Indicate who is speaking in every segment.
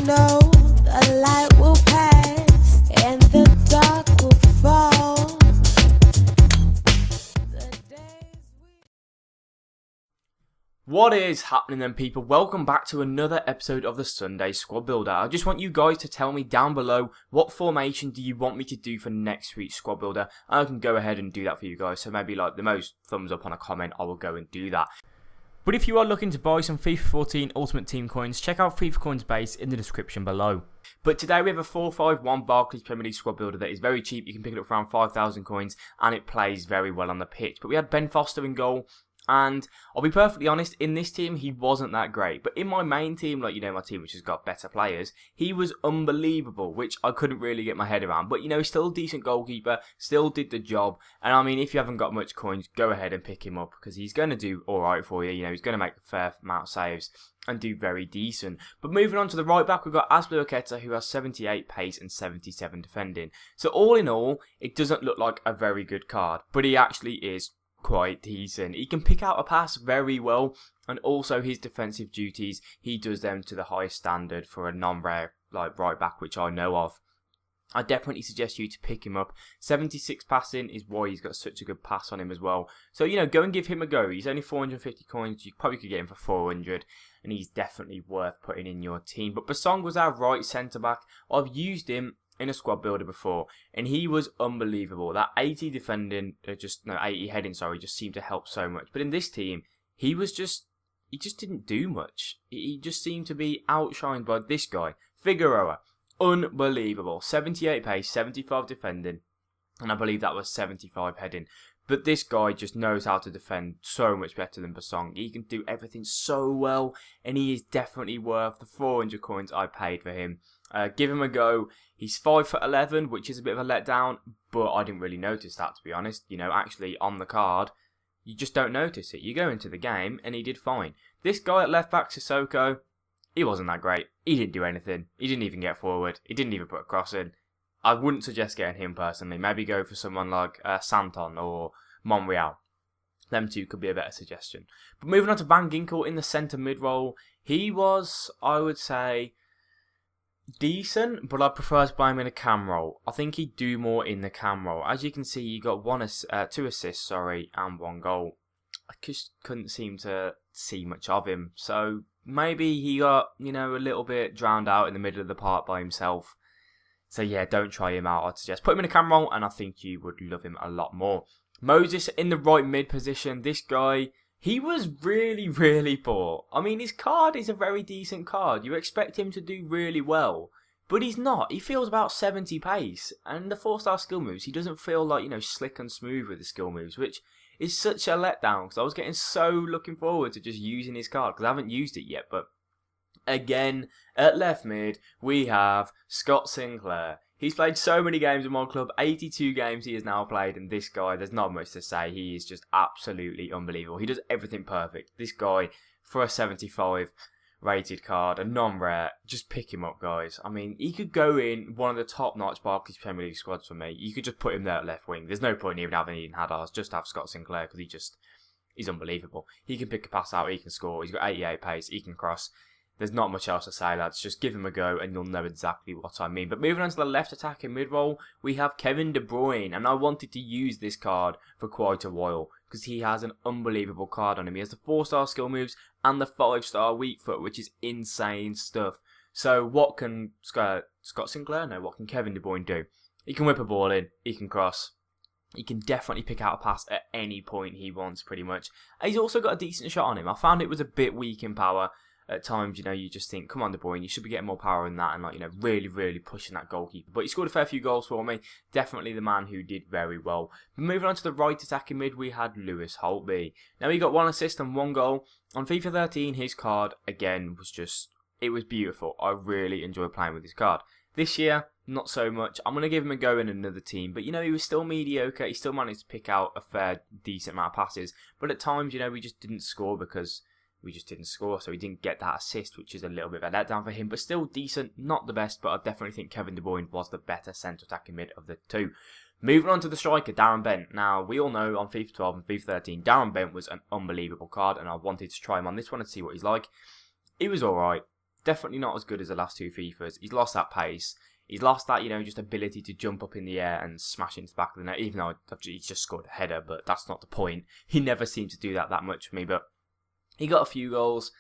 Speaker 1: know the light will pass and the dark will fall.
Speaker 2: What is happening then, people? Welcome back to another episode of the Sunday Squad Builder. I just want you guys to tell me down below what formation do you want me to do for next week's Squad Builder, and I can go ahead and do that for you guys. So maybe like the most thumbs up on a comment, I will go and do that. But if you are looking to buy some FIFA 14 Ultimate Team coins, check out FIFA Coins Base in the description below. But today we have a 4-5-1 Barclays Premier League Squad Builder that is very cheap. You can pick it up for around 5,000 coins and it plays very well on the pitch. But we had Ben Foster in goal. And I'll be perfectly honest, in this team, he wasn't that great. But in my main team, like, you know, my team which has got better players, he was unbelievable, which I couldn't really get my head around. But, you know, he's still a decent goalkeeper, still did the job. And, I mean, if you haven't got much coins, go ahead and pick him up, because he's going to do all right for you. You know, he's going to make a fair amount of saves and do very decent. But moving on to the right back, we've got Azpilicueta, who has 78 pace and 77 defending. So, all in all, it doesn't look like a very good card, but he actually is quite decent. He can pick out a pass very well, and also his defensive duties, he does them to the highest standard for a non-rare like right back, which I know of. I definitely suggest you to pick him up. 76 passing is why he's got such a good pass on him as well. So, you know, go and give him a go. He's only 450 coins. You probably could get him for 400, and he's definitely worth putting in your team. But Basong was our right centre-back. I've used him in a squad builder before, and he was unbelievable. That 80 defending, 80 heading, just seemed to help so much. But in this team, he just didn't do much. He just seemed to be outshined by this guy, Figueroa. Unbelievable. 78 pace, 75 defending, and I believe that was 75 heading. But this guy just knows how to defend so much better than Basong. He can do everything so well, and he is definitely worth the 400 coins I paid for him. Give him a go. He's 5'11", which is a bit of a letdown, but I didn't really notice that, to be honest. You know, actually on the card, you just don't notice it. You go into the game, and he did fine. This guy at left back, Sissoko, he wasn't that great. He didn't do anything. He didn't even get forward. He didn't even put a cross in. I wouldn't suggest getting him personally. Maybe go for someone like Santon or Monreal. Them two could be a better suggestion. But moving on to Van Ginkel in the centre mid role, he was, I would say, decent, but I prefer to play him in a cam role. I think he'd do more in the cam role. As you can see, he got 2 assists, and 1 goal. I just couldn't seem to see much of him. So maybe he got, you know, a little bit drowned out in the middle of the park by himself. So yeah, don't try him out. I'd suggest put him in a cam role, and I think you would love him a lot more. Moses in the right mid position. This guy, he was really, really poor. I mean, his card is a very decent card. You expect him to do really well, but he's not. He feels about 70 pace, and the 4-star skill moves, he doesn't feel like, you know, slick and smooth with the skill moves, which is such a letdown, because I was getting so looking forward to just using his card, because I haven't used it yet. But again, at left mid, we have Scott Sinclair. He's played so many games in my club, 82 games he has now played, and this guy, there's not much to say. He is just absolutely unbelievable. He does everything perfect. This guy, for a 75 rated card, a non-rare, just pick him up, guys. I mean, he could go in one of the top-notch Barclays Premier League squads for me. You could just put him there at left wing. There's no point in even having Eden Hazard, just have Scott Sinclair, because he's unbelievable. He can pick a pass out, he can score, he's got 88 pace, he can cross. There's not much else to say, lads. Just give him a go and you'll know exactly what I mean. But moving on to the left attacking mid-roll, we have Kevin De Bruyne. And I wanted to use this card for quite a while, because he has an unbelievable card on him. He has the 4-star skill moves and the 5-star weak foot, which is insane stuff. So what can Scott Sinclair? No, what can Kevin De Bruyne do? He can whip a ball in, he can cross. He can definitely pick out a pass at any point he wants, pretty much. And he's also got a decent shot on him. I found it was a bit weak in power. At times, you know, you just think, come on, De Bruyne, you should be getting more power than that, and, like, you know, really, really pushing that goalkeeper. But he scored a fair few goals for me. Definitely the man who did very well. But moving on to the right attacking mid, we had Lewis Holtby. Now, he got 1 assist and 1 goal. On FIFA 13, his card, again, was just, it was beautiful. I really enjoyed playing with his card. This year, not so much. I'm going to give him a go in another team. But, you know, he was still mediocre. He still managed to pick out a fair, decent amount of passes. But at times, you know, we just didn't score because we just didn't score, so he didn't get that assist, which is a little bit of a letdown for him, but still decent, not the best, but I definitely think Kevin De Bruyne was the better centre attacking mid of the two. Moving on to the striker, Darren Bent. Now, we all know on FIFA 12 and FIFA 13, Darren Bent was an unbelievable card, and I wanted to try him on this one and see what he's like. He was alright. definitely not as good as the last two FIFAs. He's lost that pace. He's lost that, just ability to jump up in the air and smash into the back of the net, even though he's just scored a header, but that's not the point. He never seemed to do that much for me, but he got a few goals.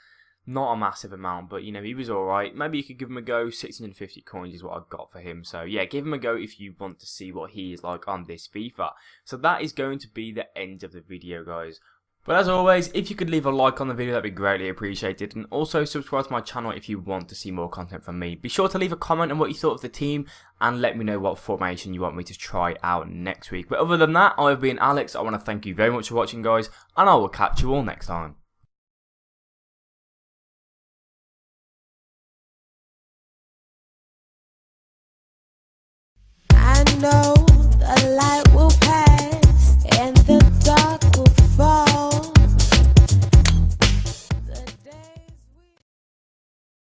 Speaker 2: Not a massive amount, but he was alright. Maybe you could give him a go. 650 coins is what I've got for him. So yeah, give him a go if you want to see what he is like on this FIFA. So that is going to be the end of the video, guys. But as always, if you could leave a like on the video, that'd be greatly appreciated. And also subscribe to my channel if you want to see more content from me. Be sure to leave a comment on what you thought of the team and let me know what formation you want me to try out next week. But other than that, I've been Alex. I want to thank you very much for watching, guys, and I will catch you all next time.
Speaker 1: I know